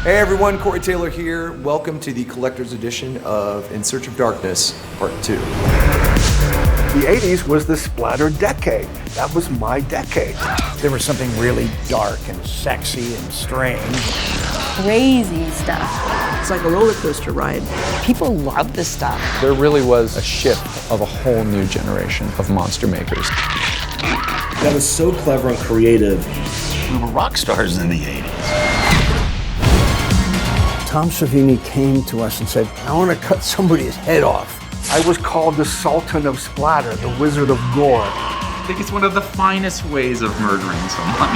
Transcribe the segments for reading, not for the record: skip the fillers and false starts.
Hey everyone, Corey Taylor here. Welcome to the collector's edition of In Search of Darkness, Part 2. The 80s was the splatter decade. That was my decade. There was something really dark and sexy and strange. Crazy stuff. It's like a roller coaster ride. People love this stuff. There really was a shift of a whole new generation of monster makers. That was so clever and creative. We were rock stars in the 80s. Tom Savini came to us and said, I want to cut somebody's head off. I was called the Sultan of Splatter, the Wizard of Gore. I think it's one of the finest ways of murdering someone.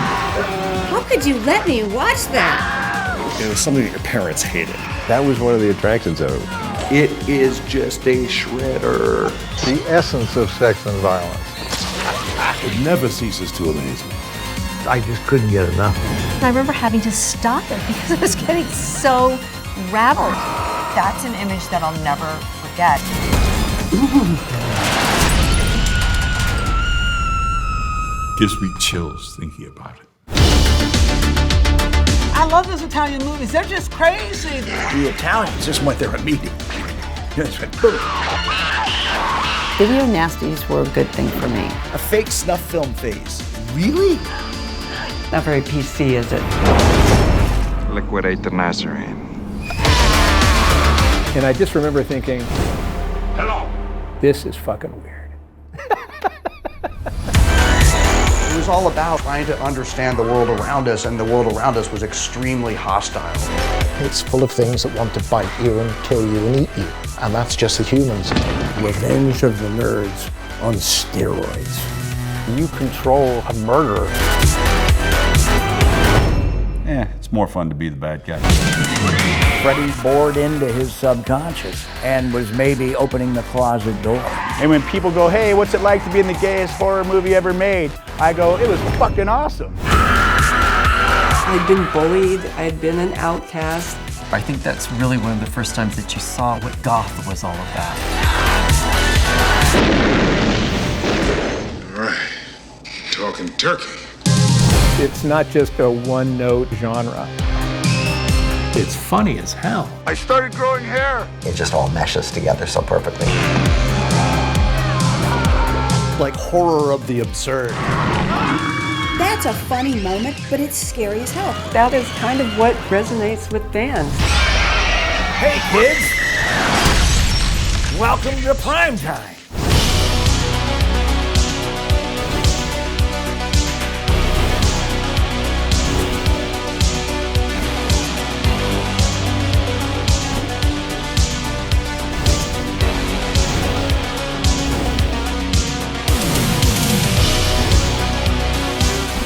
How could you let me watch that? It was something that your parents hated. That was one of the attractions of it. It is just a shredder. The essence of sex and violence. It never ceases to amaze me. I just couldn't get enough. I remember having to stop it because it was getting so rabbled. That's an image that I'll never forget. Gives me chills thinking about it. I love those Italian movies. They're just crazy. The Italians just went there immediately. Just went boom. Video nasties were a good thing for me. A fake snuff film phase. Really? Not very PC, is it? Liquidate the Nazarene. And I just remember thinking, Hello. this is fucking weird. It was all about trying to understand the world around us, and the world around us was extremely hostile. It's full of things that want to bite you and kill you and eat you. And that's just the humans. Revenge of the Nerds on steroids. You control a murderer. It's more fun to be the bad guy. Freddy bored into his subconscious and was maybe opening the closet door. And when people go, hey, what's it like to be in the gayest horror movie ever made? I go, it was fucking awesome. I'd been bullied. I'd been an outcast. I think that's really one of the first times that you saw what goth was all about. All right, talking turkey. It's not just a one-note genre. It's funny as hell. I started growing hair. It just all meshes together so perfectly. Like horror of the absurd. That's a funny moment, but it's scary as hell. That is kind of what resonates with fans. Hey kids! Welcome to prime time.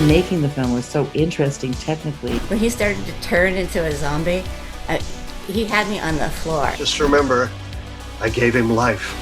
Making the film was so interesting technically. When he started to turn into a zombie, he had me on the floor. Just remember, I gave him life.